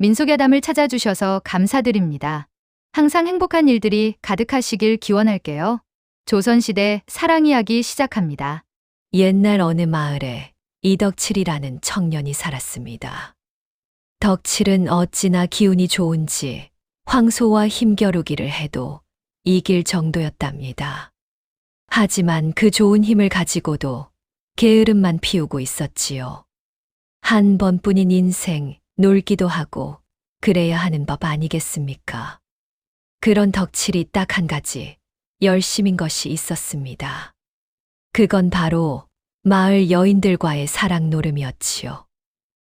민속야담을 찾아주셔서 감사드립니다. 항상 행복한 일들이 가득하시길 기원할게요. 조선시대 사랑 이야기 시작합니다. 옛날 어느 마을에 이덕칠이라는 청년이 살았습니다. 덕칠은 어찌나 기운이 좋은지 황소와 힘겨루기를 해도 이길 정도였답니다. 하지만 그 좋은 힘을 가지고도 게으름만 피우고 있었지요. 한 번뿐인 인생 놀기도 하고 그래야 하는 법 아니겠습니까? 그런 덕칠이 딱 한 가지 열심인 것이 있었습니다. 그건 바로 마을 여인들과의 사랑 노름이었지요.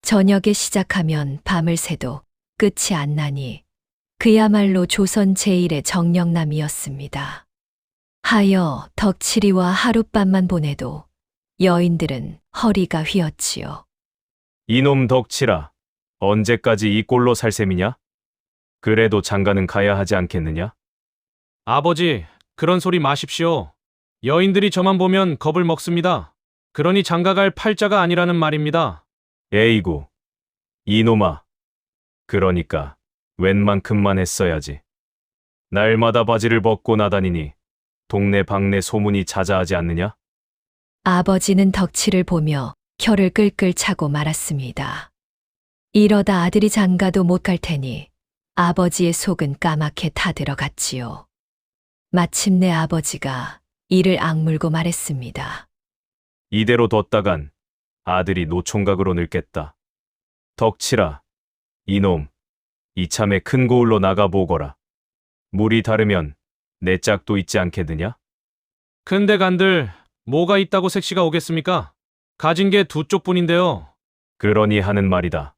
저녁에 시작하면 밤을 새도 끝이 안 나니 그야말로 조선 제1의 정령남이었습니다. 하여 덕칠이와 하룻밤만 보내도 여인들은 허리가 휘었지요. 이놈 덕칠아, 언제까지 이 꼴로 살 셈이냐? 그래도 장가는 가야 하지 않겠느냐? 아버지, 그런 소리 마십시오. 여인들이 저만 보면 겁을 먹습니다. 그러니 장가갈 팔자가 아니라는 말입니다. 에이구, 이놈아. 그러니까 웬만큼만 했어야지. 날마다 바지를 벗고 나다니니 동네 방네 소문이 자자하지 않느냐? 아버지는 덕칠을 보며 혀를 끌끌 차고 말았습니다. 이러다 아들이 장가도 못 갈 테니 아버지의 속은 까맣게 타들어갔지요. 마침내 아버지가 이를 악물고 말했습니다. 이대로 뒀다간 아들이 노총각으로 늙겠다. 덕칠아, 이놈, 이참에 큰 고을로 나가보거라. 물이 다르면 내 짝도 있지 않겠느냐? 근데 간들 뭐가 있다고 색시가 오겠습니까? 가진 게 두 쪽뿐인데요. 그러니 하는 말이다.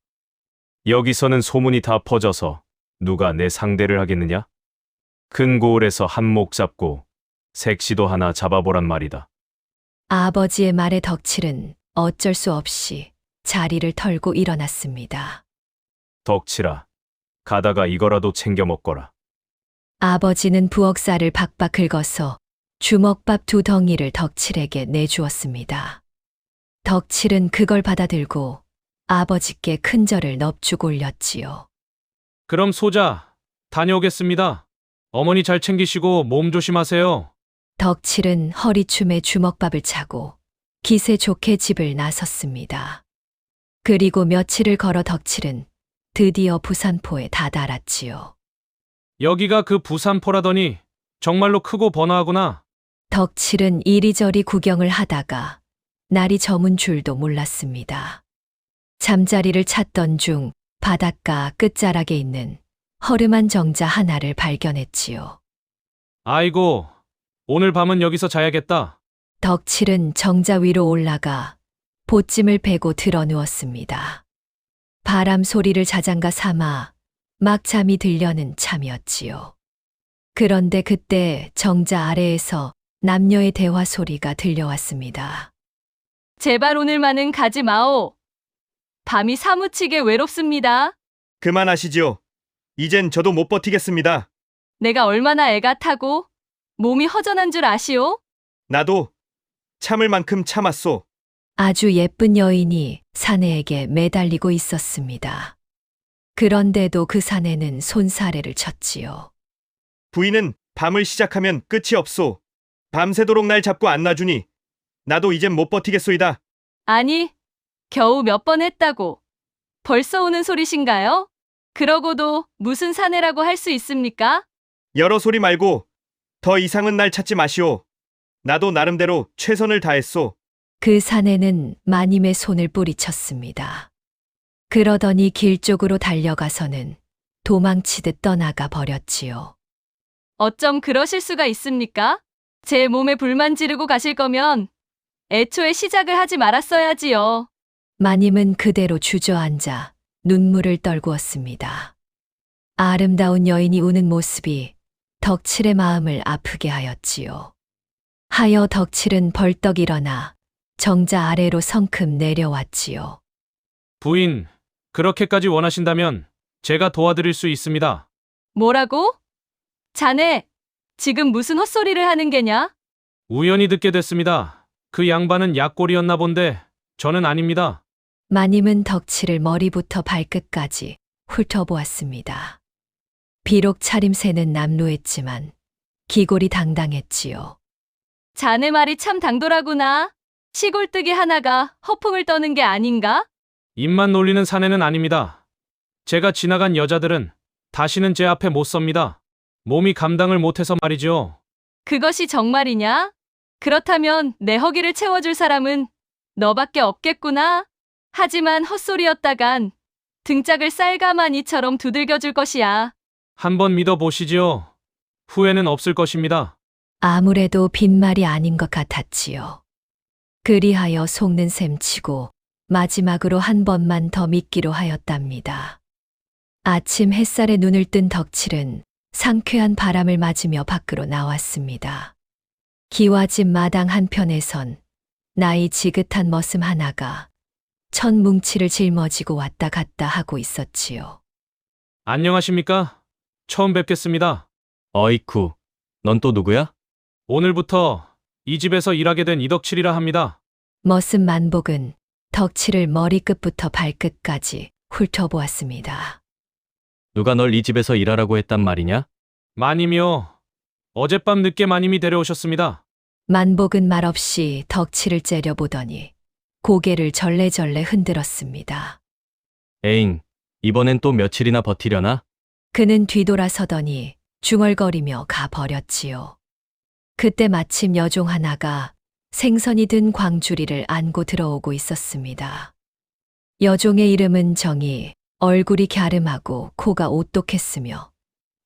여기서는 소문이 다 퍼져서 누가 내 상대를 하겠느냐? 큰 고을에서 한몫 잡고 색시도 하나 잡아보란 말이다. 아버지의 말에 덕칠은 어쩔 수 없이 자리를 털고 일어났습니다. 덕칠아, 가다가 이거라도 챙겨 먹거라. 아버지는 부엌살을 박박 긁어서 주먹밥 2덩이를 덕칠에게 내주었습니다. 덕칠은 그걸 받아들고 아버지께 큰절을 넙죽 올렸지요. 그럼 소자, 다녀오겠습니다. 어머니 잘 챙기시고 몸 조심하세요. 덕칠은 허리춤에 주먹밥을 차고 기세 좋게 집을 나섰습니다. 그리고 며칠을 걸어 덕칠은 드디어 부산포에 다다랐지요. 여기가 그 부산포라더니 정말로 크고 번화하구나. 덕칠은 이리저리 구경을 하다가 날이 저문 줄도 몰랐습니다. 잠자리를 찾던 중 바닷가 끝자락에 있는 허름한 정자 하나를 발견했지요. 아이고, 오늘 밤은 여기서 자야겠다. 덕칠은 정자 위로 올라가 보찜을 베고 드러누웠습니다. 바람 소리를 자장가 삼아 막 잠이 들려는 참이었지요. 그런데 그때 정자 아래에서 남녀의 대화 소리가 들려왔습니다. 제발 오늘만은 가지 마오. 밤이 사무치게 외롭습니다. 그만하시지요. 이젠 저도 못 버티겠습니다. 내가 얼마나 애가 타고 몸이 허전한 줄 아시오? 나도 참을 만큼 참았소. 아주 예쁜 여인이 사내에게 매달리고 있었습니다. 그런데도 그 사내는 손사래를 쳤지요. 부인은 밤을 시작하면 끝이 없소. 밤새도록 날 잡고 안 놔주니 나도 이젠 못 버티겠소이다. 아니, 겨우 몇 번 했다고. 벌써 오는 소리신가요? 그러고도 무슨 사내라고 할 수 있습니까? 여러 소리 말고 더 이상은 날 찾지 마시오. 나도 나름대로 최선을 다했소. 그 사내는 마님의 손을 뿌리쳤습니다. 그러더니 길 쪽으로 달려가서는 도망치듯 떠나가 버렸지요. 어쩜 그러실 수가 있습니까? 제 몸에 불만 지르고 가실 거면 애초에 시작을 하지 말았어야지요. 마님은 그대로 주저앉아 눈물을 떨구었습니다. 아름다운 여인이 우는 모습이 덕칠의 마음을 아프게 하였지요. 하여 덕칠은 벌떡 일어나 정자 아래로 성큼 내려왔지요. 부인, 그렇게까지 원하신다면 제가 도와드릴 수 있습니다. 뭐라고? 자네, 지금 무슨 헛소리를 하는 게냐? 우연히 듣게 됐습니다. 그 양반은 약골이었나 본데 저는 아닙니다. 마님은 덕칠을 머리부터 발끝까지 훑어보았습니다. 비록 차림새는 남루했지만 기골이 당당했지요. 자네 말이 참 당돌하구나. 시골뜨기 하나가 허풍을 떠는 게 아닌가? 입만 놀리는 사내는 아닙니다. 제가 지나간 여자들은 다시는 제 앞에 못 섭니다. 몸이 감당을 못해서 말이죠. 그것이 정말이냐? 그렇다면 내 허기를 채워줄 사람은 너밖에 없겠구나. 하지만 헛소리였다간 등짝을 쌀가마니처럼 두들겨줄 것이야. 한번 믿어보시지요. 후회는 없을 것입니다. 아무래도 빈말이 아닌 것 같았지요. 그리하여 속는 셈치고 마지막으로 한 번만 더 믿기로 하였답니다. 아침 햇살에 눈을 뜬 덕칠은 상쾌한 바람을 맞으며 밖으로 나왔습니다. 기와집 마당 한편에선 나이 지긋한 머슴 하나가 천 뭉치를 짊어지고 왔다 갔다 하고 있었지요. 안녕하십니까? 처음 뵙겠습니다. 어이쿠, 넌 또 누구야? 오늘부터 이 집에서 일하게 된 이덕칠이라 합니다. 머슴 만복은 덕칠을 머리끝부터 발끝까지 훑어보았습니다. 누가 널 이 집에서 일하라고 했단 말이냐? 마님이요. 어젯밤 늦게 마님이 데려오셨습니다. 만복은 말없이 덕칠을 째려보더니 고개를 절레절레 흔들었습니다. 에잉, 이번엔 또 며칠이나 버티려나? 그는 뒤돌아서더니 중얼거리며 가버렸지요. 그때 마침 여종 하나가 생선이 든 광주리를 안고 들어오고 있었습니다. 여종의 이름은 정이, 얼굴이 갸름하고 코가 오똑했으며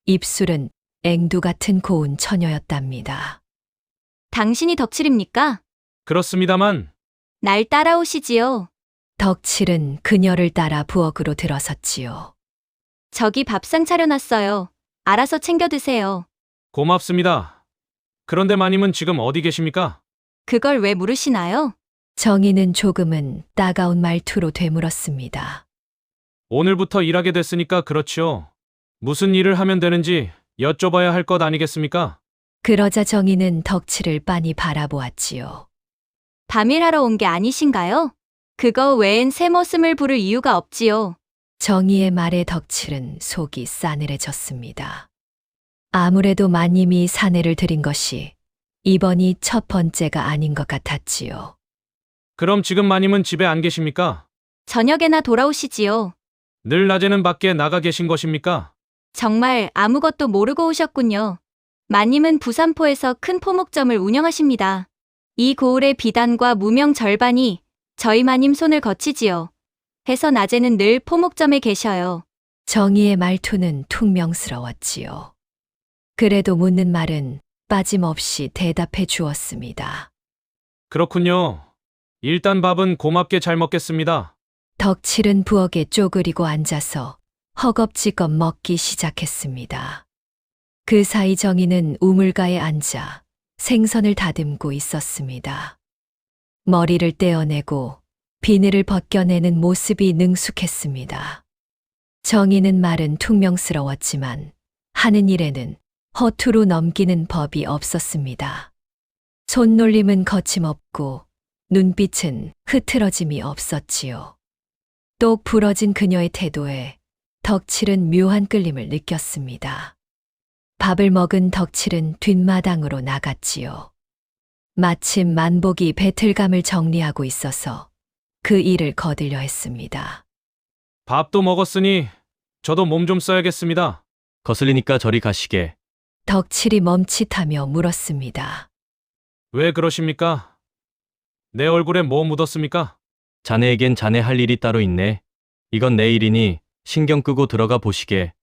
입술은 앵두 같은 고운 처녀였답니다. 당신이 덕칠입니까? 그렇습니다만 날 따라오시지요. 덕칠은 그녀를 따라 부엌으로 들어섰지요. 저기 밥상 차려놨어요. 알아서 챙겨 드세요. 고맙습니다. 그런데 마님은 지금 어디 계십니까? 그걸 왜 물으시나요? 정희는 조금은 따가운 말투로 되물었습니다. 오늘부터 일하게 됐으니까 그렇지요. 무슨 일을 하면 되는지 여쭤봐야 할 것 아니겠습니까? 그러자 정희는 덕칠을 빤히 바라보았지요. 밤일하러 온 게 아니신가요? 그거 외엔 새 머슴을 부를 이유가 없지요. 정희의 말에 덕칠은 속이 싸늘해졌습니다. 아무래도 마님이 사내를 들인 것이 이번이 첫 번째가 아닌 것 같았지요. 그럼 지금 마님은 집에 안 계십니까? 저녁에나 돌아오시지요. 늘 낮에는 밖에 나가 계신 것입니까? 정말 아무것도 모르고 오셨군요. 마님은 부산포에서 큰 포목점을 운영하십니다. 이 고을의 비단과 무명 절반이 저희 마님 손을 거치지요. 해서 낮에는 늘 포목점에 계셔요. 정희의 말투는 퉁명스러웠지요. 그래도 묻는 말은 빠짐없이 대답해 주었습니다. 그렇군요. 일단 밥은 고맙게 잘 먹겠습니다. 덕칠은 부엌에 쪼그리고 앉아서 허겁지겁 먹기 시작했습니다. 그 사이 정희는 우물가에 앉아 생선을 다듬고 있었습니다. 머리를 떼어내고 비늘을 벗겨내는 모습이 능숙했습니다. 정희는 말은 퉁명스러웠지만 하는 일에는 허투루 넘기는 법이 없었습니다. 손놀림은 거침없고 눈빛은 흐트러짐이 없었지요. 똑 부러진 그녀의 태도에 덕칠은 묘한 끌림을 느꼈습니다. 밥을 먹은 덕칠은 뒷마당으로 나갔지요. 마침 만복이 배틀감을 정리하고 있어서 그 일을 거들려 했습니다. 밥도 먹었으니 저도 몸 좀 써야겠습니다. 거슬리니까 저리 가시게. 덕칠이 멈칫하며 물었습니다. 왜 그러십니까? 내 얼굴에 뭐 묻었습니까? 자네에겐 자네 할 일이 따로 있네. 이건 내 일이니 신경 끄고 들어가 보시게.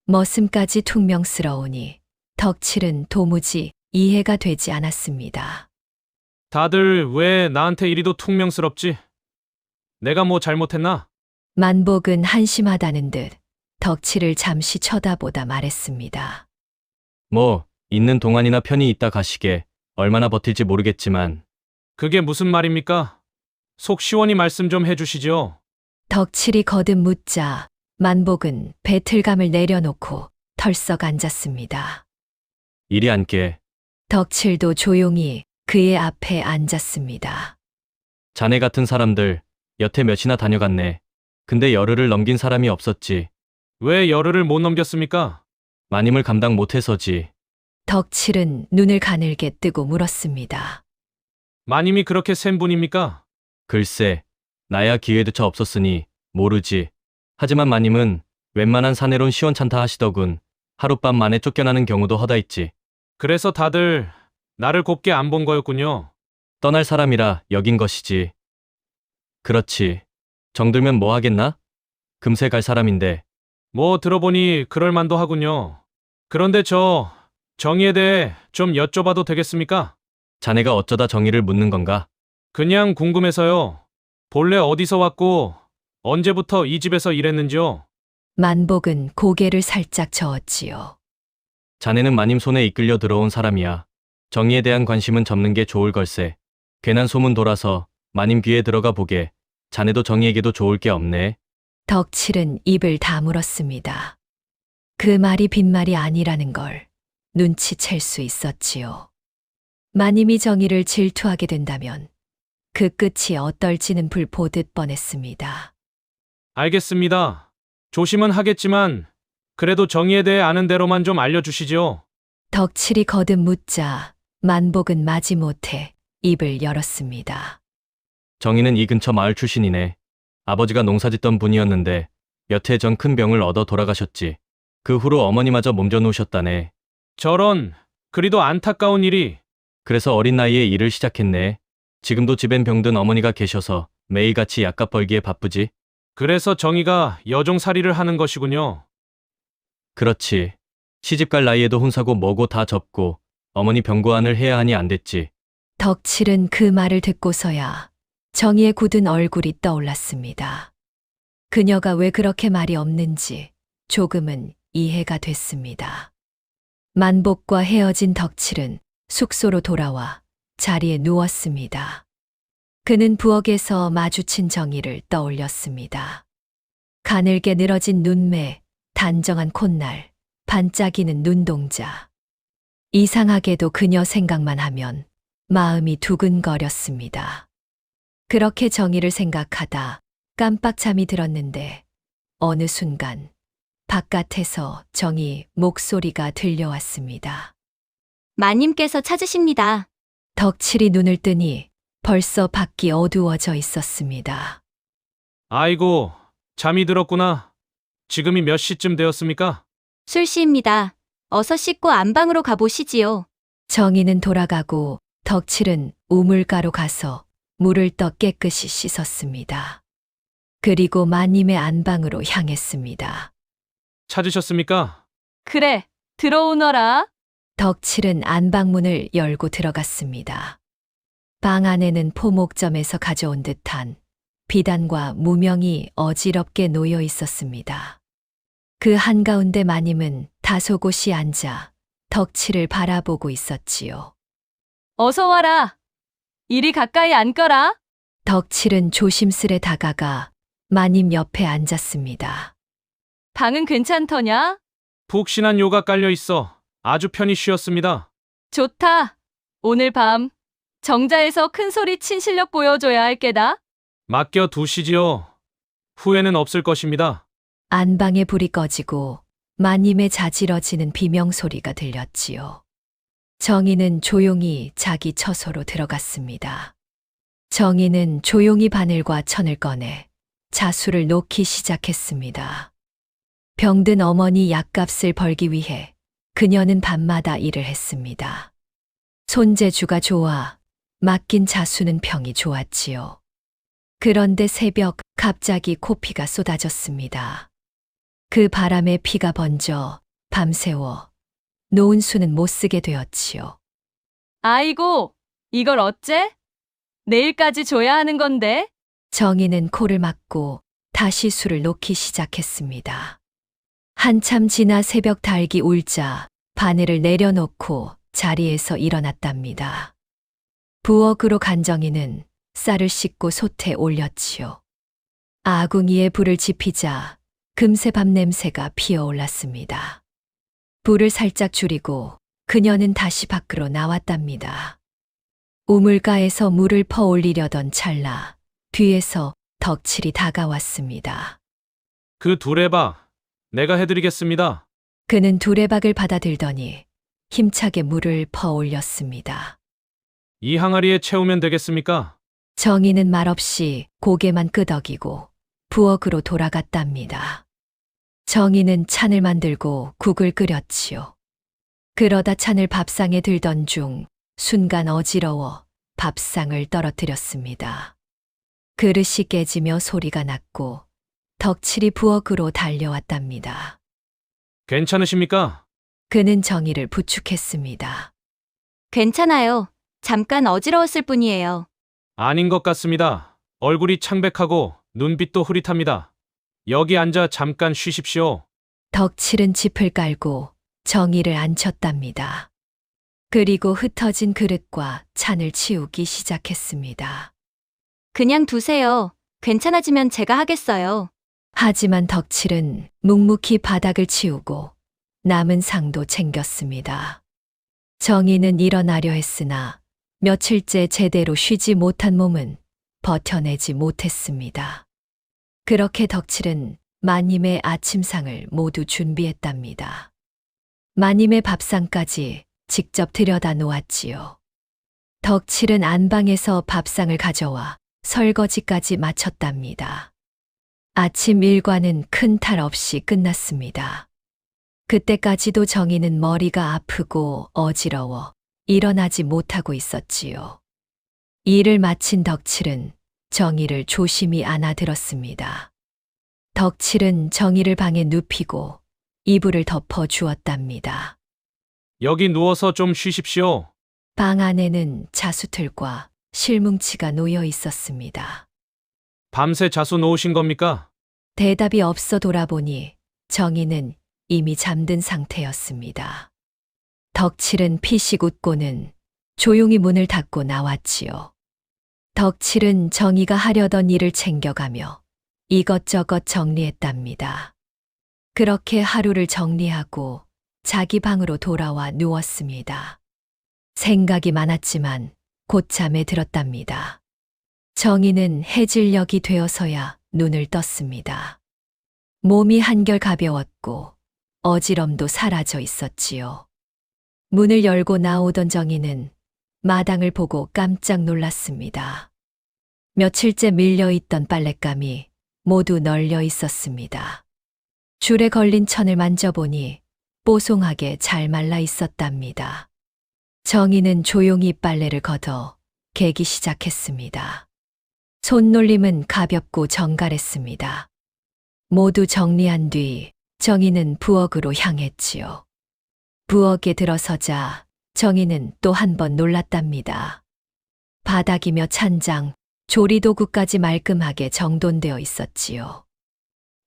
머슴까지 퉁명스러우니 덕칠은 도무지 이해가 되지 않았습니다. 다들 왜 나한테 이리도 퉁명스럽지? 내가 뭐 잘못했나? 만복은 한심하다는 듯 덕칠을 잠시 쳐다보다 말했습니다. 뭐, 있는 동안이나 편히 있다 가시게. 얼마나 버틸지 모르겠지만. 그게 무슨 말입니까? 속 시원히 말씀 좀 해주시죠. 덕칠이 거듭 묻자 만복은 배틀감을 내려놓고 털썩 앉았습니다. 이리 앉게. 덕칠도 조용히 그의 앞에 앉았습니다. 자네 같은 사람들 여태 몇이나 다녀갔네. 근데 열흘을 넘긴 사람이 없었지. 왜 열흘을 못 넘겼습니까? 마님을 감당 못해서지. 덕칠은 눈을 가늘게 뜨고 물었습니다. 마님이 그렇게 센 분입니까? 글쎄, 나야 기회조차 없었으니 모르지. 하지만 마님은 웬만한 사내론 시원찮다 하시더군. 하룻밤 만에 쫓겨나는 경우도 허다했지. 그래서 다들 나를 곱게 안 본 거였군요. 떠날 사람이라 여긴 것이지. 그렇지. 정들면 뭐 하겠나? 금세 갈 사람인데. 뭐 들어보니 그럴 만도 하군요. 그런데 저 정의에 대해 좀 여쭤봐도 되겠습니까? 자네가 어쩌다 정의를 묻는 건가? 그냥 궁금해서요. 본래 어디서 왔고 언제부터 이 집에서 일했는지요? 만복은 고개를 살짝 저었지요. 자네는 마님 손에 이끌려 들어온 사람이야. 정의에 대한 관심은 접는 게 좋을 걸세. 괜한 소문 돌아서 마님 귀에 들어가 보게. 자네도 정의에게도 좋을 게 없네. 덕칠은 입을 다물었습니다. 그 말이 빈말이 아니라는 걸 눈치챌 수 있었지요. 마님이 정의를 질투하게 된다면 그 끝이 어떨지는 불보듯 뻔했습니다. 알겠습니다. 조심은 하겠지만 그래도 정의에 대해 아는 대로만 좀 알려주시지요. 덕칠이 거듭 묻자 만복은 마지못해 입을 열었습니다. 정의는 이 근처 마을 출신이네. 아버지가 농사짓던 분이었는데 몇 해 전 큰 병을 얻어 돌아가셨지. 그 후로 어머니마저 몸져 놓으셨다네. 저런, 그리도 안타까운 일이. 그래서 어린 나이에 일을 시작했네. 지금도 집엔 병든 어머니가 계셔서 매일같이 약값 벌기에 바쁘지. 그래서 정의가 여종살이를 하는 것이군요. 그렇지. 시집갈 나이에도 혼사고 뭐고 다 접고 어머니 병고안을 해야 하니 안 됐지. 덕칠은 그 말을 듣고서야 정의의 굳은 얼굴이 떠올랐습니다. 그녀가 왜 그렇게 말이 없는지 조금은 이해가 됐습니다. 만복과 헤어진 덕칠은 숙소로 돌아와 자리에 누웠습니다. 그는 부엌에서 마주친 정의를 떠올렸습니다. 가늘게 늘어진 눈매, 단정한 콧날, 반짝이는 눈동자. 이상하게도 그녀 생각만 하면 마음이 두근거렸습니다. 그렇게 정의를 생각하다 깜빡 잠이 들었는데 어느 순간 바깥에서 정의 목소리가 들려왔습니다. 마님께서 찾으십니다. 덕칠이 눈을 뜨니 벌써 밖이 어두워져 있었습니다. 아이고, 잠이 들었구나. 지금이 몇 시쯤 되었습니까? 술시입니다. 어서 씻고 안방으로 가보시지요. 정의는 돌아가고 덕칠은 우물가로 가서 물을 떠 깨끗이 씻었습니다. 그리고 마님의 안방으로 향했습니다. 찾으셨습니까? 그래, 들어오너라. 덕칠은 안방문을 열고 들어갔습니다. 방 안에는 포목점에서 가져온 듯한 비단과 무명이 어지럽게 놓여 있었습니다. 그 한가운데 마님은 다소곳이 앉아 덕칠을 바라보고 있었지요. 어서 와라. 이리 가까이 앉거라. 덕칠은 조심스레 다가가 마님 옆에 앉았습니다. 방은 괜찮더냐? 푹신한 요가 깔려 있어 아주 편히 쉬었습니다. 좋다. 오늘 밤 정자에서 큰 소리 친 실력 보여줘야 할 게다. 맡겨 두시지요. 후회는 없을 것입니다. 안방에 불이 꺼지고 마님의 자지러지는 비명소리가 들렸지요. 정희는 조용히 자기 처소로 들어갔습니다. 정희는 조용히 바늘과 천을 꺼내 자수를 놓기 시작했습니다. 병든 어머니 약값을 벌기 위해 그녀는 밤마다 일을 했습니다. 손재주가 좋아 맡긴 자수는 평이 좋았지요. 그런데 새벽 갑자기 코피가 쏟아졌습니다. 그 바람에 피가 번져 밤새워 놓은 수는 못 쓰게 되었지요. 아이고, 이걸 어째? 내일까지 줘야 하는 건데. 정희는 코를 막고 다시 술을 놓기 시작했습니다. 한참 지나 새벽 닭이 울자 바늘을 내려놓고 자리에서 일어났답니다. 부엌으로 간 정희는 쌀을 씻고 솥에 올렸지요. 아궁이에 불을 지피자 금세 밥 냄새가 피어올랐습니다. 불을 살짝 줄이고 그녀는 다시 밖으로 나왔답니다. 우물가에서 물을 퍼올리려던 찰나 뒤에서 덕칠이 다가왔습니다. 그 두레박, 내가 해드리겠습니다. 그는 두레박을 받아들더니 힘차게 물을 퍼올렸습니다. 이 항아리에 채우면 되겠습니까? 정희는 말없이 고개만 끄덕이고 부엌으로 돌아갔답니다. 정희는 찬을 만들고 국을 끓였지요. 그러다 찬을 밥상에 들던 중 순간 어지러워 밥상을 떨어뜨렸습니다. 그릇이 깨지며 소리가 났고 덕칠이 부엌으로 달려왔답니다. 괜찮으십니까? 그는 정희를 부축했습니다. 괜찮아요. 잠깐 어지러웠을 뿐이에요. 아닌 것 같습니다. 얼굴이 창백하고 눈빛도 흐릿합니다. 여기 앉아 잠깐 쉬십시오. 덕칠은 짚을 깔고 정희를 앉혔답니다. 그리고 흩어진 그릇과 찬을 치우기 시작했습니다. 그냥 두세요. 괜찮아지면 제가 하겠어요. 하지만 덕칠은 묵묵히 바닥을 치우고 남은 상도 챙겼습니다. 정희는 일어나려 했으나 며칠째 제대로 쉬지 못한 몸은 버텨내지 못했습니다. 그렇게 덕칠은 마님의 아침상을 모두 준비했답니다. 마님의 밥상까지 직접 들여다 놓았지요. 덕칠은 안방에서 밥상을 가져와 설거지까지 마쳤답니다. 아침 일과는 큰 탈 없이 끝났습니다. 그때까지도 정희는 머리가 아프고 어지러워 일어나지 못하고 있었지요. 일을 마친 덕칠은 정희를 조심히 안아들었습니다. 덕칠은 정희를 방에 눕히고 이불을 덮어 주었답니다. 여기 누워서 좀 쉬십시오. 방 안에는 자수틀과 실뭉치가 놓여 있었습니다. 밤새 자수 놓으신 겁니까? 대답이 없어 돌아보니 정희는 이미 잠든 상태였습니다. 덕칠은 피식 웃고는 조용히 문을 닫고 나왔지요. 덕칠은 정희가 하려던 일을 챙겨가며 이것저것 정리했답니다. 그렇게 하루를 정리하고 자기 방으로 돌아와 누웠습니다. 생각이 많았지만 곧 잠에 들었답니다. 정희는 해질녘이 되어서야 눈을 떴습니다. 몸이 한결 가벼웠고 어지럼도 사라져 있었지요. 문을 열고 나오던 정희는 마당을 보고 깜짝 놀랐습니다. 며칠째 밀려있던 빨랫감이 모두 널려 있었습니다. 줄에 걸린 천을 만져보니 뽀송하게 잘 말라 있었답니다. 정희는 조용히 빨래를 걷어 개기 시작했습니다. 손놀림은 가볍고 정갈했습니다. 모두 정리한 뒤 정희는 부엌으로 향했지요. 부엌에 들어서자 정희는 또 한 번 놀랐답니다. 바닥이며 찬장, 조리도구까지 말끔하게 정돈되어 있었지요.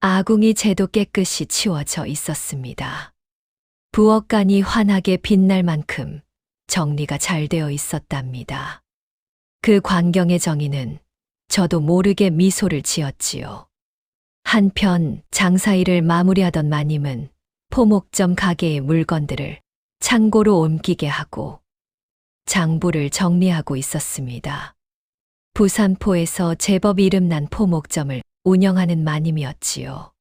아궁이 재도 깨끗이 치워져 있었습니다. 부엌간이 환하게 빛날 만큼 정리가 잘 되어 있었답니다. 그 광경에 정희는 저도 모르게 미소를 지었지요. 한편 장사일을 마무리하던 마님은 포목점 가게의 물건들을 창고로 옮기게 하고 장부를 정리하고 있었습니다. 부산포에서 제법 이름난 포목점을 운영하는 마님이었지요.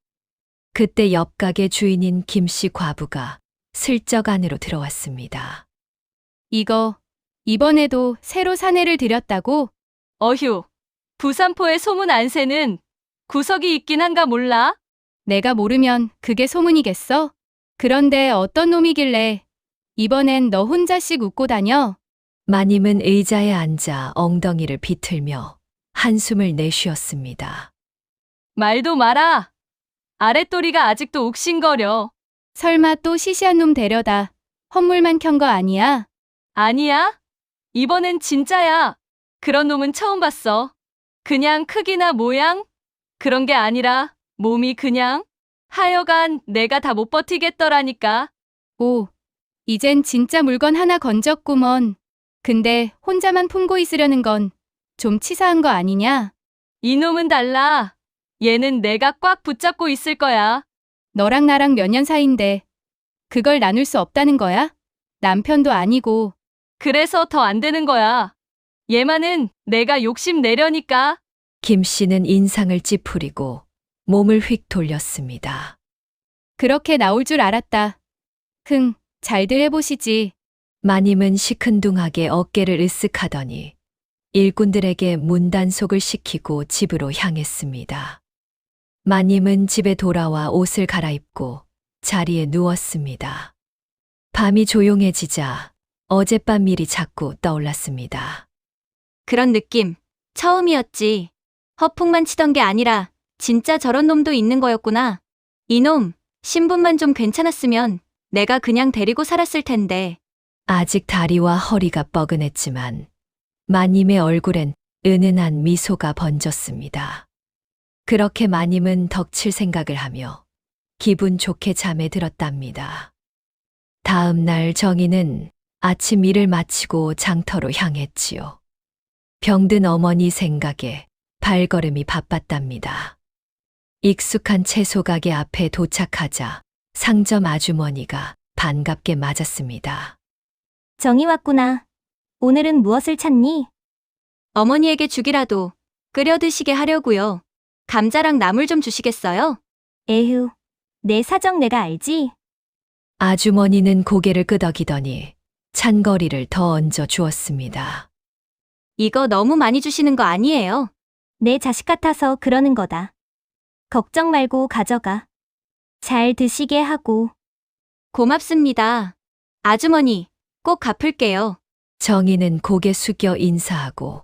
그때 옆 가게 주인인 김씨 과부가 슬쩍 안으로 들어왔습니다. 이거 이번에도 새로 사내를 들였다고? 어휴, 부산포의 소문 안새는 구석이 있긴 한가 몰라? 내가 모르면 그게 소문이겠어? 그런데 어떤 놈이길래 이번엔 너 혼자씩 웃고 다녀? 마님은 의자에 앉아 엉덩이를 비틀며 한숨을 내쉬었습니다. 말도 마라. 아랫도리가 아직도 욱신거려. 설마 또 시시한 놈 데려다 헛물만 켠 거 아니야? 아니야? 이번엔 진짜야. 그런 놈은 처음 봤어. 그냥 크기나 모양? 그런 게 아니라 몸이 그냥? 하여간 내가 다 못 버티겠더라니까. 오, 이젠 진짜 물건 하나 건졌구먼. 근데 혼자만 품고 있으려는 건 좀 치사한 거 아니냐? 이놈은 달라. 얘는 내가 꽉 붙잡고 있을 거야. 너랑 나랑 몇 년 사이인데 그걸 나눌 수 없다는 거야? 남편도 아니고. 그래서 더 안 되는 거야. 얘만은 내가 욕심 내려니까. 김 씨는 인상을 찌푸리고 몸을 휙 돌렸습니다. 그렇게 나올 줄 알았다. 잘들 해보시지. 마님은 시큰둥하게 어깨를 으쓱하더니 일꾼들에게 문단속을 시키고 집으로 향했습니다. 마님은 집에 돌아와 옷을 갈아입고 자리에 누웠습니다. 밤이 조용해지자 어젯밤 일이 자꾸 떠올랐습니다. 그런 느낌 처음이었지. 허풍만 치던 게 아니라 진짜 저런 놈도 있는 거였구나. 이놈, 신분만 좀 괜찮았으면 내가 그냥 데리고 살았을 텐데. 아직 다리와 허리가 뻐근했지만 마님의 얼굴엔 은은한 미소가 번졌습니다. 그렇게 마님은 덕칠 생각을 하며 기분 좋게 잠에 들었답니다. 다음 날 정희는 아침 일을 마치고 장터로 향했지요. 병든 어머니 생각에 발걸음이 바빴답니다. 익숙한 채소 가게 앞에 도착하자 상점 아주머니가 반갑게 맞았습니다. 정이 왔구나. 오늘은 무엇을 찾니? 어머니에게 죽이라도 끓여 드시게 하려고요. 감자랑 나물 좀 주시겠어요? 에휴, 내 사정 내가 알지? 아주머니는 고개를 끄덕이더니 찬거리를 더 얹어 주었습니다. 이거 너무 많이 주시는 거 아니에요? 내 자식 같아서 그러는 거다. 걱정 말고 가져가. 잘 드시게 하고. 고맙습니다. 아주머니, 꼭 갚을게요. 정희는 고개 숙여 인사하고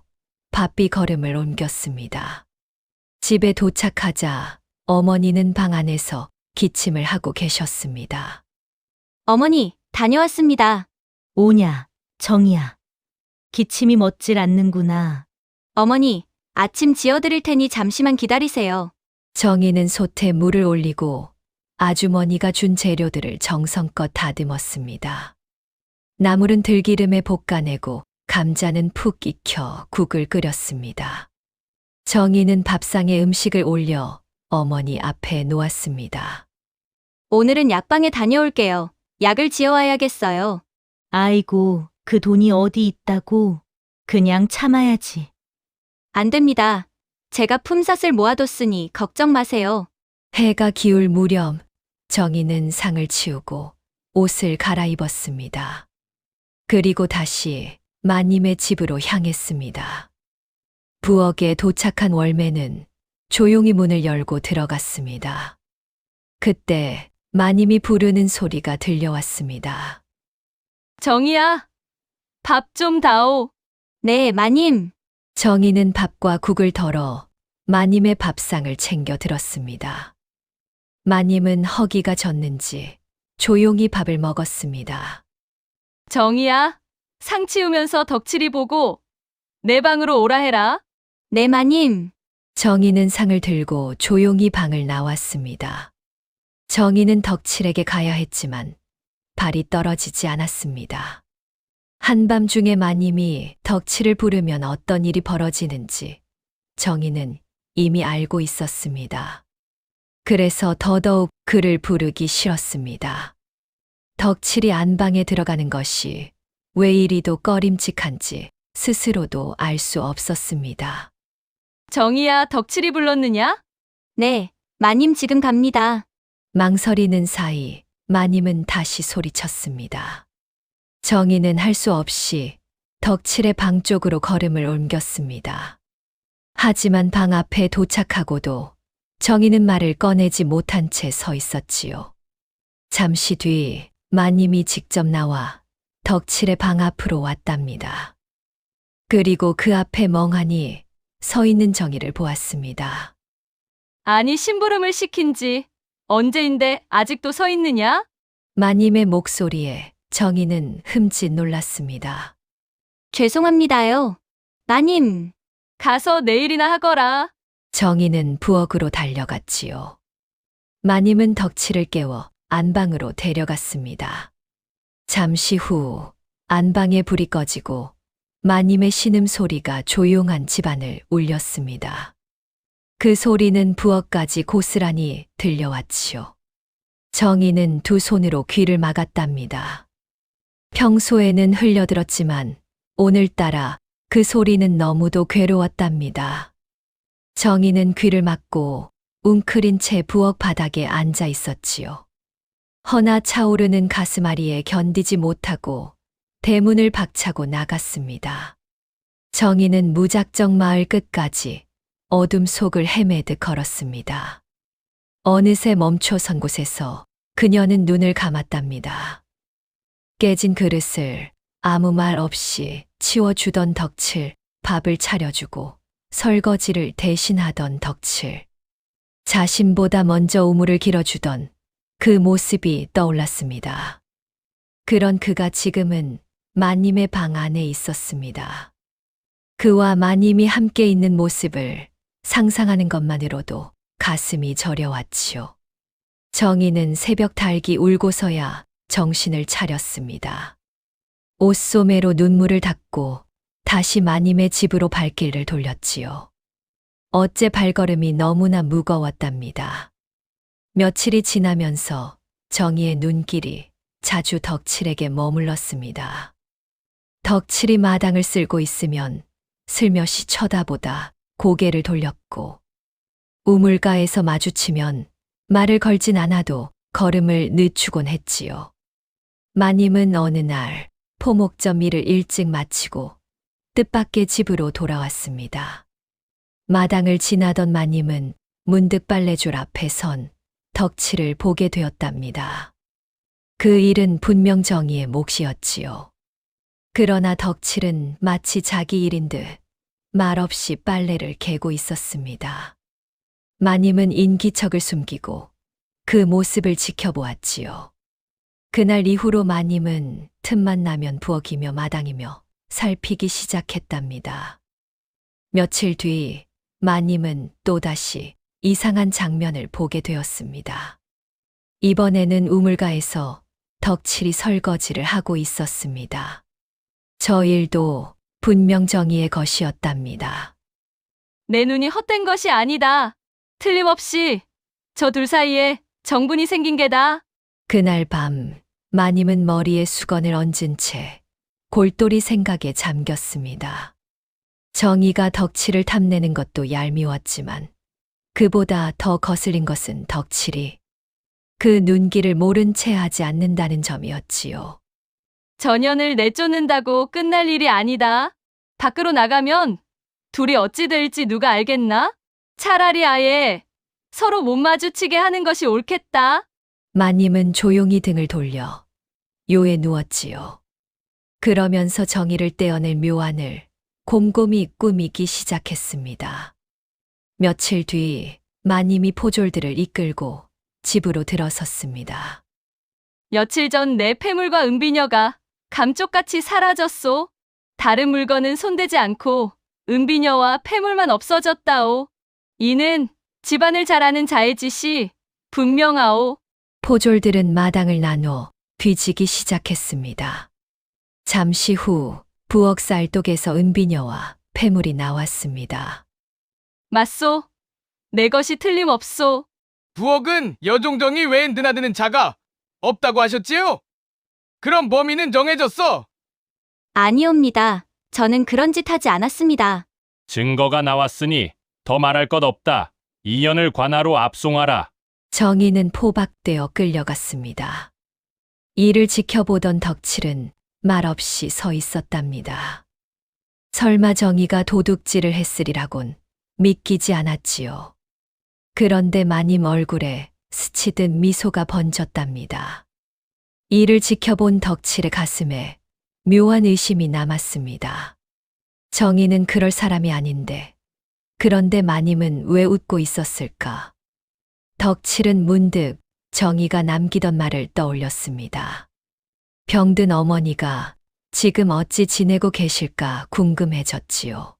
바삐 걸음을 옮겼습니다. 집에 도착하자 어머니는 방 안에서 기침을 하고 계셨습니다. 어머니, 다녀왔습니다. 오냐, 정이야. 기침이 멎질 않는구나. 어머니, 아침 지어드릴 테니 잠시만 기다리세요. 정희는 솥에 물을 올리고 아주머니가 준 재료들을 정성껏 다듬었습니다. 나물은 들기름에 볶아내고 감자는 푹 익혀 국을 끓였습니다. 정희는 밥상에 음식을 올려 어머니 앞에 놓았습니다. 오늘은 약방에 다녀올게요. 약을 지어와야겠어요. 아이고, 그 돈이 어디 있다고. 그냥 참아야지. 안 됩니다. 제가 품삯을 모아뒀으니 걱정 마세요. 해가 기울 무렵 정희는 상을 치우고 옷을 갈아입었습니다. 그리고 다시 마님의 집으로 향했습니다. 부엌에 도착한 월매는 조용히 문을 열고 들어갔습니다. 그때 마님이 부르는 소리가 들려왔습니다. 정이야, 밥 좀 다오. 네, 마님. 정희는 밥과 국을 덜어 마님의 밥상을 챙겨 들었습니다. 마님은 허기가 졌는지 조용히 밥을 먹었습니다. 정이야, 상 치우면서 덕칠이 보고 내 방으로 오라 해라. 네, 마님. 정희는 상을 들고 조용히 방을 나왔습니다. 정희는 덕칠에게 가야 했지만 발이 떨어지지 않았습니다. 한밤중에 마님이 덕칠을 부르면 어떤 일이 벌어지는지 정희는 이미 알고 있었습니다. 그래서 더더욱 그를 부르기 싫었습니다. 덕칠이 안방에 들어가는 것이 왜 이리도 꺼림칙한지 스스로도 알 수 없었습니다. 정이야, 덕칠이 불렀느냐? 네, 마님 지금 갑니다. 망설이는 사이 마님은 다시 소리쳤습니다. 정희는 할 수 없이 덕칠의 방 쪽으로 걸음을 옮겼습니다. 하지만 방 앞에 도착하고도 정희는 말을 꺼내지 못한 채 서 있었지요. 잠시 뒤 마님이 직접 나와 덕칠의 방 앞으로 왔답니다. 그리고 그 앞에 멍하니 서 있는 정희를 보았습니다. 아니, 심부름을 시킨 지 언제인데 아직도 서 있느냐? 마님의 목소리에 정희는 흠칫 놀랐습니다. 죄송합니다요. 마님. 가서 내일이나 하거라. 정희는 부엌으로 달려갔지요. 마님은 덕칠을 깨워 안방으로 데려갔습니다. 잠시 후 안방에 불이 꺼지고 마님의 신음소리가 조용한 집안을 울렸습니다. 그 소리는 부엌까지 고스란히 들려왔지요. 정희는 두 손으로 귀를 막았답니다. 평소에는 흘려들었지만 오늘따라 그 소리는 너무도 괴로웠답니다. 정희는 귀를 막고 웅크린 채 부엌 바닥에 앉아 있었지요. 허나 차오르는 가슴앓이에 견디지 못하고 대문을 박차고 나갔습니다. 정희는 무작정 마을 끝까지 어둠 속을 헤매듯 걸었습니다. 어느새 멈춰선 곳에서 그녀는 눈을 감았답니다. 깨진 그릇을 아무 말 없이 치워주던 덕칠, 밥을 차려주고 설거지를 대신하던 덕칠. 자신보다 먼저 우물을 길어주던 그 모습이 떠올랐습니다. 그런 그가 지금은 마님의 방 안에 있었습니다. 그와 마님이 함께 있는 모습을 상상하는 것만으로도 가슴이 저려왔지요. 정희는 새벽 달기 울고서야 정신을 차렸습니다. 옷소매로 눈물을 닦고 다시 마님의 집으로 발길을 돌렸지요. 어째 발걸음이 너무나 무거웠답니다. 며칠이 지나면서 정희의 눈길이 자주 덕칠에게 머물렀습니다. 덕칠이 마당을 쓸고 있으면 슬며시 쳐다보다 고개를 돌렸고, 우물가에서 마주치면 말을 걸진 않아도 걸음을 늦추곤 했지요. 마님은 어느 날 포목점 일을 일찍 마치고 뜻밖의 집으로 돌아왔습니다. 마당을 지나던 마님은 문득 빨래줄 앞에 선 덕칠을 보게 되었답니다. 그 일은 분명 정희의 몫이었지요. 그러나 덕칠은 마치 자기 일인 듯 말없이 빨래를 개고 있었습니다. 마님은 인기척을 숨기고 그 모습을 지켜보았지요. 그날 이후로 마님은 틈만 나면 부엌이며 마당이며 살피기 시작했답니다. 며칠 뒤 마님은 또다시 이상한 장면을 보게 되었습니다. 이번에는 우물가에서 덕칠이 설거지를 하고 있었습니다. 저 일도 분명 정희의 것이었답니다. 내 눈이 헛된 것이 아니다. 틀림없이 저 둘 사이에 정분이 생긴 게다. 그날 밤 마님은 머리에 수건을 얹은 채 골똘히 생각에 잠겼습니다. 정희가 덕칠을 탐내는 것도 얄미웠지만 그보다 더 거슬린 것은 덕칠이 그 눈길을 모른 채 하지 않는다는 점이었지요. 전연을 내쫓는다고 끝날 일이 아니다. 밖으로 나가면 둘이 어찌 될지 누가 알겠나? 차라리 아예 서로 못 마주치게 하는 것이 옳겠다. 마님은 조용히 등을 돌려 요에 누웠지요. 그러면서 정희를 떼어낼 묘안을 곰곰이 꾸미기 시작했습니다. 며칠 뒤 마님이 포졸들을 이끌고 집으로 들어섰습니다. 며칠 전 내 폐물과 은비녀가 감쪽같이 사라졌소. 다른 물건은 손대지 않고 은비녀와 폐물만 없어졌다오. 이는 집안을 잘 아는 자의 짓이 분명하오. 포졸들은 마당을 나눠 뒤지기 시작했습니다. 잠시 후 부엌 쌀독에서 은비녀와 폐물이 나왔습니다. 맞소. 내 것이 틀림없소. 부엌은 여종정이 외엔 드나드는 자가 없다고 하셨지요? 그럼 범인은 정해졌어. 아니옵니다. 저는 그런 짓 하지 않았습니다. 증거가 나왔으니 더 말할 것 없다. 이연을 관하로 압송하라. 정희는 포박되어 끌려갔습니다. 이를 지켜보던 덕칠은 말없이 서 있었답니다. 설마 정희가 도둑질을 했으리라곤 믿기지 않았지요. 그런데 마님 얼굴에 스치듯 미소가 번졌답니다. 이를 지켜본 덕칠의 가슴에 묘한 의심이 남았습니다. 정희는 그럴 사람이 아닌데, 그런데 마님은 왜 웃고 있었을까? 덕칠은 문득 정희가 남기던 말을 떠올렸습니다. 병든 어머니가 지금 어찌 지내고 계실까 궁금해졌지요.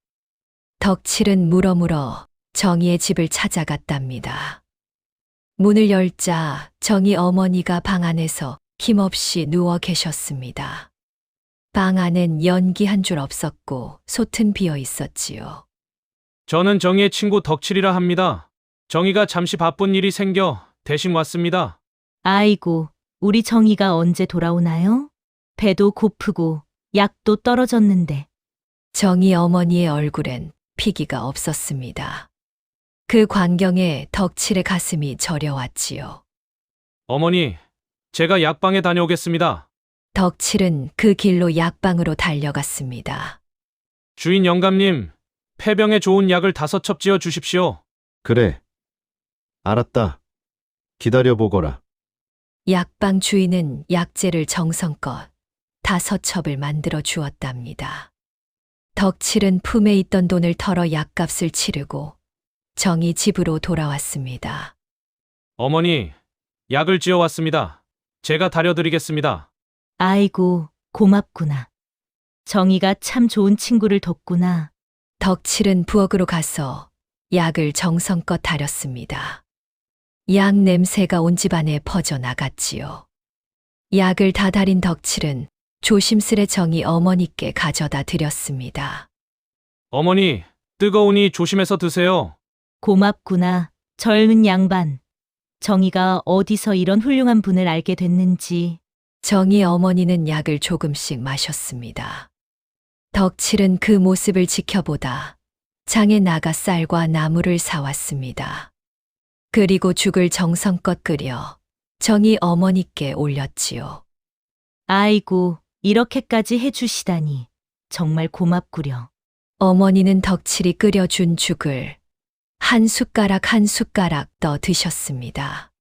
덕칠은 물어물어 정희의 집을 찾아갔답니다. 문을 열자 정희 어머니가 방 안에서 힘없이 누워 계셨습니다. 방 안엔 연기 한 줄 없었고 솥은 비어 있었지요. 저는 정희의 친구 덕칠이라 합니다. 정희가 잠시 바쁜 일이 생겨 대신 왔습니다. 아이고, 우리 정희가 언제 돌아오나요? 배도 고프고 약도 떨어졌는데. 정희 어머니의 얼굴엔 피기가 없었습니다. 그 광경에 덕칠의 가슴이 저려왔지요. 어머니, 제가 약방에 다녀오겠습니다. 덕칠은 그 길로 약방으로 달려갔습니다. 주인 영감님, 폐병에 좋은 약을 5첩 지어 주십시오. 그래. 알았다. 기다려보거라. 약방 주인은 약재를 정성껏 5첩을 만들어 주었답니다. 덕칠은 품에 있던 돈을 털어 약값을 치르고 정이 집으로 돌아왔습니다. 어머니, 약을 지어 왔습니다. 제가 다려드리겠습니다. 아이고, 고맙구나. 정희가 참 좋은 친구를 뒀구나. 덕칠은 부엌으로 가서 약을 정성껏 다렸습니다. 약 냄새가 온 집안에 퍼져나갔지요. 약을 다 다린 덕칠은 조심스레 정희 어머니께 가져다 드렸습니다. 어머니, 뜨거우니 조심해서 드세요. 고맙구나. 젊은 양반. 정희가 어디서 이런 훌륭한 분을 알게 됐는지. 정희 어머니는 약을 조금씩 마셨습니다. 덕칠은 그 모습을 지켜보다 장에 나가 쌀과 나물을 사왔습니다. 그리고 죽을 정성껏 끓여 정희 어머니께 올렸지요. 아이고, 이렇게까지 해주시다니. 정말 고맙구려. 어머니는 덕칠이 끓여준 죽을 한 숟가락 한 숟가락 떠 드셨습니다.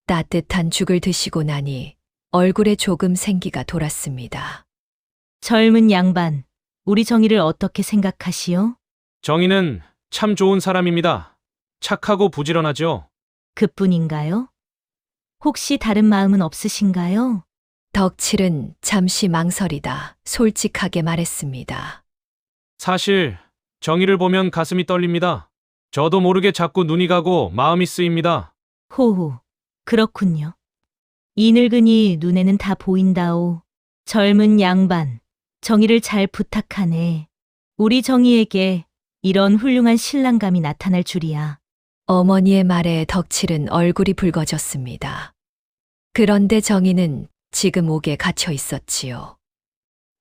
따뜻한 죽을 드시고 나니 얼굴에 조금 생기가 돌았습니다. 젊은 양반, 우리 정희를 어떻게 생각하시오? 정희는 참 좋은 사람입니다. 착하고 부지런하죠. 그뿐인가요? 혹시 다른 마음은 없으신가요? 덕칠은 잠시 망설이다 솔직하게 말했습니다. 사실 정희를 보면 가슴이 떨립니다. 저도 모르게 자꾸 눈이 가고 마음이 쓰입니다. 호호, 그렇군요. 이 늙은이 눈에는 다 보인다오. 젊은 양반, 정희를 잘 부탁하네. 우리 정희에게 이런 훌륭한 신랑감이 나타날 줄이야. 어머니의 말에 덕칠은 얼굴이 붉어졌습니다. 그런데 정희는 지금 옥에 갇혀 있었지요.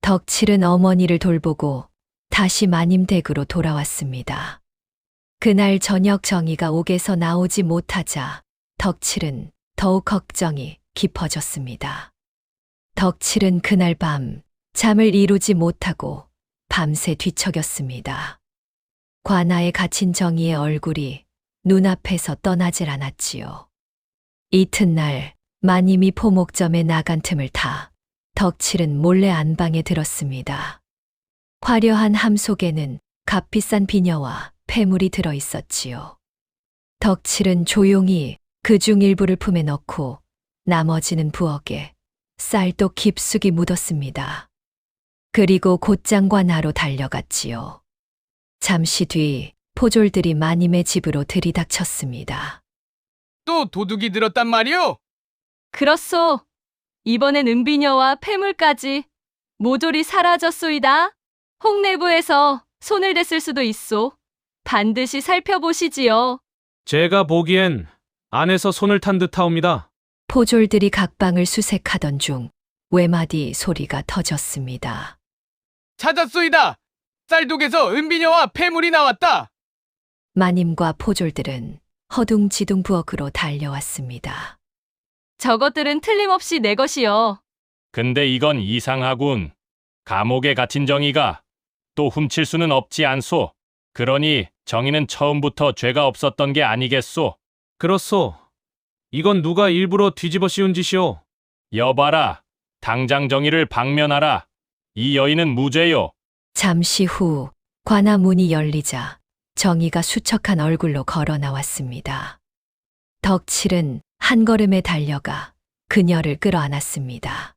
덕칠은 어머니를 돌보고 다시 마님댁으로 돌아왔습니다. 그날 저녁 정희가 옥에서 나오지 못하자 덕칠은 더욱 걱정이 깊어졌습니다. 덕칠은 그날 밤 잠을 이루지 못하고 밤새 뒤척였습니다. 관아에 갇힌 정희의 얼굴이 눈앞에서 떠나질 않았지요. 이튿날 마님이 포목점에 나간 틈을 타 덕칠은 몰래 안방에 들었습니다. 화려한 함 속에는 값비싼 비녀와 폐물이 들어 있었지요. 덕칠은 조용히 그중 일부를 품에 넣고 나머지는 부엌에 쌀도 깊숙이 묻었습니다. 그리고 곧장 관아로 달려갔지요. 잠시 뒤 포졸들이 마님의 집으로 들이닥쳤습니다. 또 도둑이 들었단 말이오? 그렇소. 이번엔 은비녀와 폐물까지 모조리 사라졌소이다. 홍내부에서 손을 댔을 수도 있소. 반드시 살펴보시지요. 제가 보기엔 안에서 손을 탄 듯하옵니다. 포졸들이 각방을 수색하던 중 외마디 소리가 터졌습니다. 찾았소이다. 쌀독에서 은비녀와 폐물이 나왔다. 마님과 포졸들은 허둥지둥 부엌으로 달려왔습니다. 저것들은 틀림없이 내 것이요. 근데 이건 이상하군. 감옥에 갇힌 정희가 또 훔칠 수는 없지 않소. 그러니 정희는 처음부터 죄가 없었던 게 아니겠소. 그렇소. 이건 누가 일부러 뒤집어 씌운 짓이오. 여봐라. 당장 정희를 방면하라. 이 여인은 무죄요. 잠시 후 관아 문이 열리자 정희가 수척한 얼굴로 걸어 나왔습니다. 덕칠은 한 걸음에 달려가 그녀를 끌어안았습니다.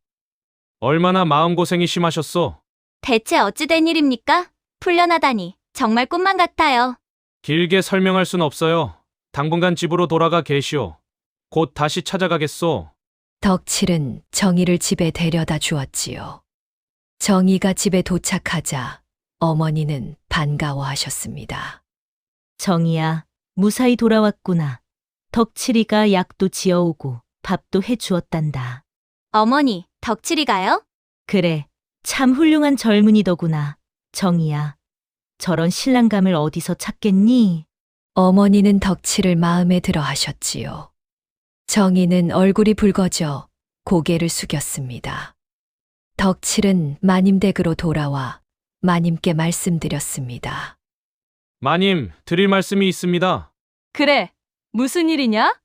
얼마나 마음고생이 심하셨소. 대체 어찌 된 일입니까? 풀려나다니 정말 꿈만 같아요. 길게 설명할 순 없어요. 당분간 집으로 돌아가 계시오. 곧 다시 찾아가겠소. 덕칠은 정희를 집에 데려다 주었지요. 정희가 집에 도착하자 어머니는 반가워하셨습니다. 정희야, 무사히 돌아왔구나. 덕칠이가 약도 지어오고 밥도 해주었단다. 어머니, 덕칠이가요? 그래, 참 훌륭한 젊은이더구나. 정희야, 저런 신랑감을 어디서 찾겠니? 어머니는 덕칠을 마음에 들어 하셨지요. 정희는 얼굴이 붉어져 고개를 숙였습니다. 덕칠은 마님 댁으로 돌아와 마님께 말씀드렸습니다. 마님, 드릴 말씀이 있습니다. 그래, 무슨 일이냐?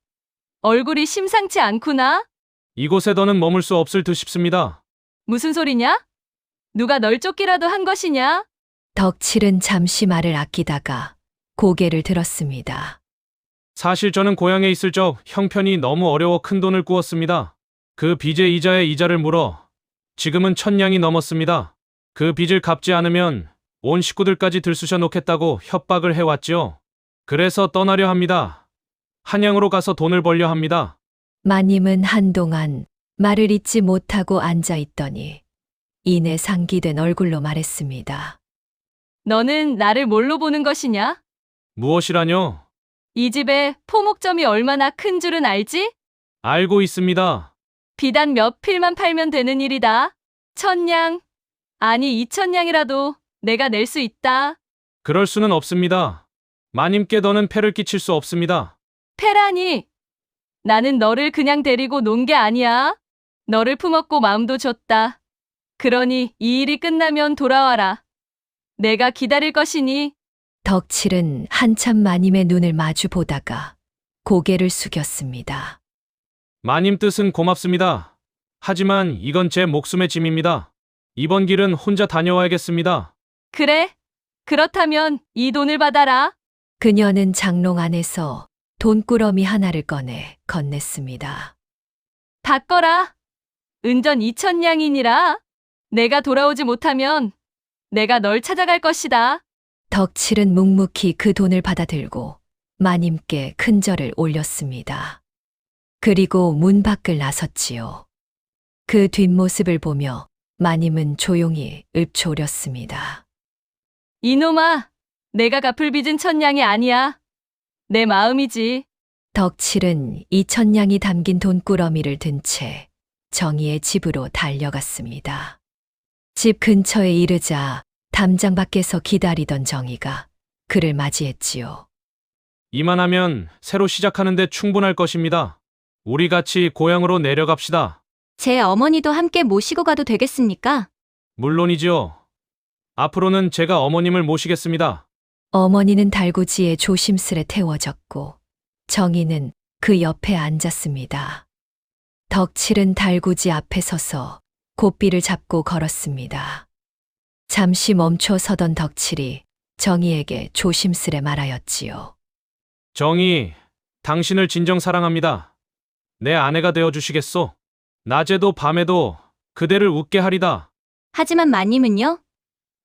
얼굴이 심상치 않구나. 이곳에 더는 머물 수 없을 듯 싶습니다. 무슨 소리냐? 누가 널 쫓기라도 한 것이냐? 덕칠은 잠시 말을 아끼다가 고개를 들었습니다. 사실 저는 고향에 있을 적 형편이 너무 어려워 큰 돈을 꾸었습니다. 그 빚의 이자에 이자를 물어 지금은 1,000냥이 넘었습니다. 그 빚을 갚지 않으면 온 식구들까지 들쑤셔 놓겠다고 협박을 해왔지요. 그래서 떠나려 합니다. 한양으로 가서 돈을 벌려 합니다. 마님은 한동안 말을 잇지 못하고 앉아 있더니 이내 상기된 얼굴로 말했습니다. 너는 나를 뭘로 보는 것이냐? 무엇이라뇨? 이 집에 포목점이 얼마나 큰 줄은 알지? 알고 있습니다. 비단 몇 필만 팔면 되는 일이다. 1,000냥, 아니 2,000냥이라도 내가 낼 수 있다. 그럴 수는 없습니다. 마님께 더는 폐를 끼칠 수 없습니다. 패라니, 나는 너를 그냥 데리고 논 게 아니야. 너를 품었고 마음도 줬다. 그러니 이 일이 끝나면 돌아와라. 내가 기다릴 것이니. 덕칠은 한참 마님의 눈을 마주 보다가 고개를 숙였습니다. 마님 뜻은 고맙습니다. 하지만 이건 제 목숨의 짐입니다. 이번 길은 혼자 다녀와야겠습니다. 그래, 그렇다면 이 돈을 받아라. 그녀는 장롱 안에서 돈꾸러미 하나를 꺼내 건넸습니다. 받거라. 은전 2,000냥이니라. 내가 돌아오지 못하면 내가 널 찾아갈 것이다. 덕칠은 묵묵히 그 돈을 받아들고 마님께 큰 절을 올렸습니다. 그리고 문 밖을 나섰지요. 그 뒷모습을 보며 마님은 조용히 읊조렸습니다. 이놈아, 내가 갚을 빚은 1,000냥이 아니야. 내 마음이지. 덕칠은 2,000냥이 담긴 돈꾸러미를 든 채 정희의 집으로 달려갔습니다. 집 근처에 이르자 담장 밖에서 기다리던 정희가 그를 맞이했지요. 이만하면 새로 시작하는데 충분할 것입니다. 우리 같이 고향으로 내려갑시다. 제 어머니도 함께 모시고 가도 되겠습니까? 물론이지요. 앞으로는 제가 어머님을 모시겠습니다. 어머니는 달구지에 조심스레 태워졌고 정희는 그 옆에 앉았습니다. 덕칠은 달구지 앞에 서서 고삐를 잡고 걸었습니다. 잠시 멈춰 서던 덕칠이 정희에게 조심스레 말하였지요. 정희, 당신을 진정 사랑합니다. 내 아내가 되어 주시겠소? 낮에도 밤에도 그대를 웃게 하리다. 하지만 마님은요?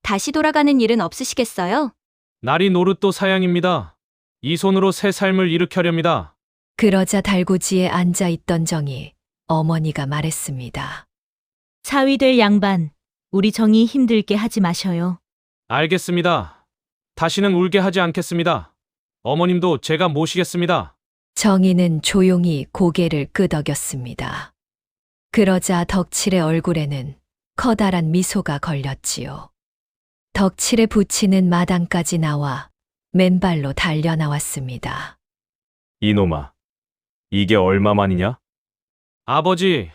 다시 돌아가는 일은 없으시겠어요? 날이 노릇도 사양입니다. 이 손으로 새 삶을 일으켜렵니다. 그러자 달구지에 앉아 있던 정희 어머니가 말했습니다. 사위 될 양반, 우리 정이 힘들게 하지 마셔요. 알겠습니다. 다시는 울게 하지 않겠습니다. 어머님도 제가 모시겠습니다. 정희는 조용히 고개를 끄덕였습니다. 그러자 덕칠의 얼굴에는 커다란 미소가 걸렸지요. 덕칠의 부치는 마당까지 나와 맨발로 달려 나왔습니다. 이놈아, 이게 얼마만이냐? 아버지,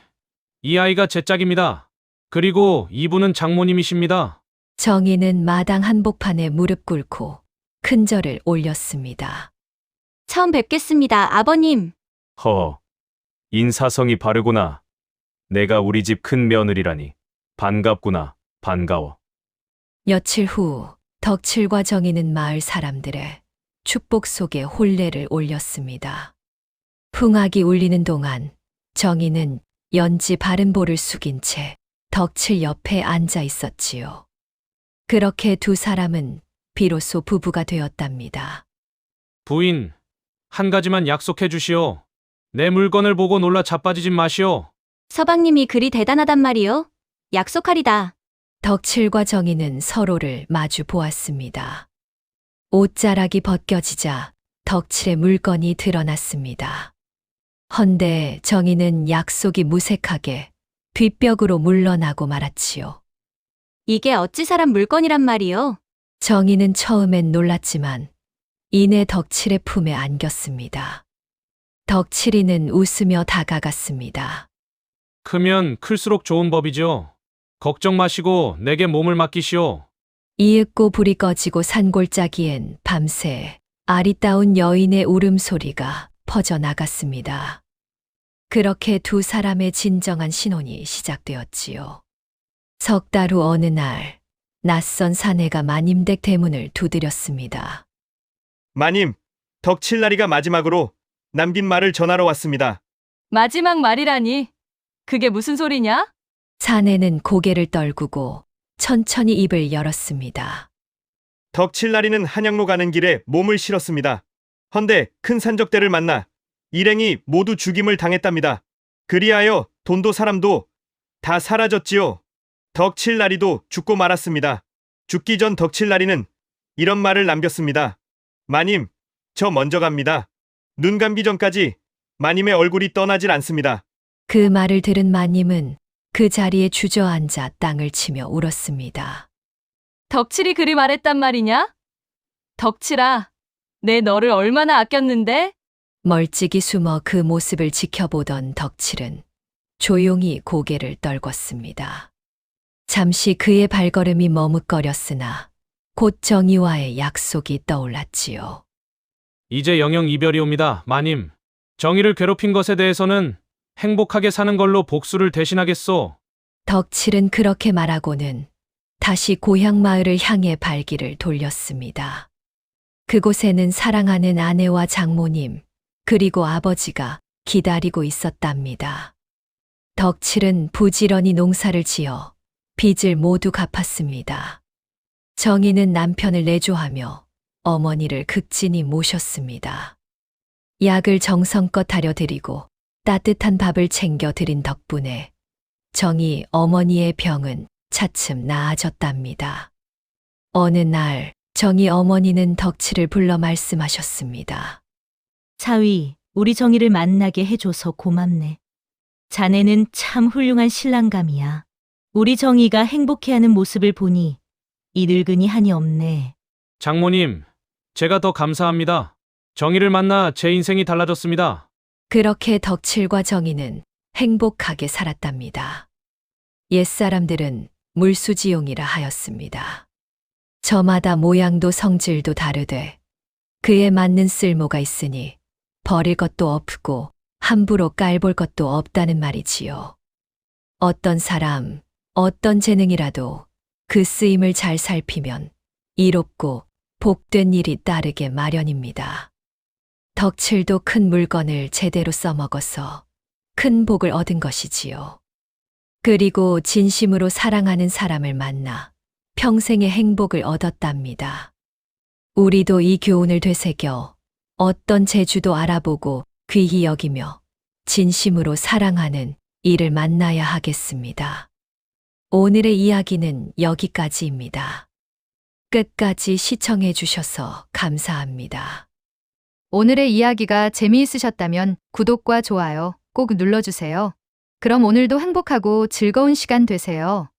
이 아이가 제 짝입니다. 그리고 이분은 장모님이십니다. 정희는 마당 한복판에 무릎 꿇고 큰 절을 올렸습니다. 처음 뵙겠습니다, 아버님. 허허, 인사성이 바르구나. 내가 우리 집 큰 며느리라니. 반갑구나, 반가워. 며칠 후 덕칠과 정희는 마을 사람들의 축복 속에 혼례를 올렸습니다. 풍악이 울리는 동안 정희는 연지 바른 볼을 숙인 채 덕칠 옆에 앉아 있었지요. 그렇게 두 사람은 비로소 부부가 되었답니다. 부인, 한 가지만 약속해 주시오. 내 물건을 보고 놀라 자빠지진 마시오. 서방님이 그리 대단하단 말이요. 약속하리다. 덕칠과 정희는 서로를 마주 보았습니다. 옷자락이 벗겨지자 덕칠의 물건이 드러났습니다. 헌데 정희는 약속이 무색하게 뒷벽으로 물러나고 말았지요. 이게 어찌 사람 물건이란 말이요. 정희는 처음엔 놀랐지만 이내 덕칠의 품에 안겼습니다. 덕칠이는 웃으며 다가갔습니다. 크면 클수록 좋은 법이죠. 걱정 마시고 내게 몸을 맡기시오. 이윽고 불이 꺼지고 산골짜기엔 밤새 아리따운 여인의 울음소리가 퍼져나갔습니다. 그렇게 두 사람의 진정한 신혼이 시작되었지요. 석 달 후 어느 날 낯선 사내가 마님댁 대문을 두드렸습니다. 마님, 덕칠나리가 마지막으로 남긴 말을 전하러 왔습니다. 마지막 말이라니. 그게 무슨 소리냐? 사내는 고개를 떨구고 천천히 입을 열었습니다. 덕칠나리는 한양로 가는 길에 몸을 실었습니다. 헌데 큰 산적대를 만나 일행이 모두 죽임을 당했답니다. 그리하여 돈도 사람도 다 사라졌지요. 덕칠나리도 죽고 말았습니다. 죽기 전 덕칠나리는 이런 말을 남겼습니다. 마님, 저 먼저 갑니다. 눈 감기 전까지 마님의 얼굴이 떠나질 않습니다. 그 말을 들은 마님은 그 자리에 주저앉아 땅을 치며 울었습니다. 덕칠이 그리 말했단 말이냐? 덕칠아, 내 너를 얼마나 아꼈는데? 멀찍이 숨어 그 모습을 지켜보던 덕칠은 조용히 고개를 떨궜습니다. 잠시 그의 발걸음이 머뭇거렸으나 곧 정의와의 약속이 떠올랐지요. 이제 영영 이별이 옵니다, 마님. 정의를 괴롭힌 것에 대해서는 행복하게 사는 걸로 복수를 대신하겠소. 덕칠은 그렇게 말하고는 다시 고향 마을을 향해 발길을 돌렸습니다. 그곳에는 사랑하는 아내와 장모님, 그리고 아버지가 기다리고 있었답니다. 덕칠은 부지런히 농사를 지어 빚을 모두 갚았습니다. 정희는 남편을 내조하며 어머니를 극진히 모셨습니다. 약을 정성껏 다려드리고 따뜻한 밥을 챙겨드린 덕분에 정희 어머니의 병은 차츰 나아졌답니다. 어느 날 정희 어머니는 덕칠을 불러 말씀하셨습니다. 사위, 우리 정희를 만나게 해줘서 고맙네. 자네는 참 훌륭한 신랑감이야. 우리 정희가 행복해하는 모습을 보니 이 늙은이 한이 없네. 장모님, 제가 더 감사합니다. 정의를 만나 제 인생이 달라졌습니다. 그렇게 덕칠과 정희는 행복하게 살았답니다. 옛사람들은 물수지용이라 하였습니다. 저마다 모양도 성질도 다르되 그에 맞는 쓸모가 있으니 버릴 것도 없고 함부로 깔볼 것도 없다는 말이지요. 어떤 사람, 어떤 재능이라도 그 쓰임을 잘 살피면 이롭고 복된 일이 따르게 마련입니다. 덕칠도 큰 물건을 제대로 써먹어서 큰 복을 얻은 것이지요. 그리고 진심으로 사랑하는 사람을 만나 평생의 행복을 얻었답니다. 우리도 이 교훈을 되새겨 어떤 재주도 알아보고 귀히 여기며 진심으로 사랑하는 이를 만나야 하겠습니다. 오늘의 이야기는 여기까지입니다. 끝까지 시청해 주셔서 감사합니다. 오늘의 이야기가 재미있으셨다면 구독과 좋아요 꼭 눌러주세요. 그럼 오늘도 행복하고 즐거운 시간 되세요.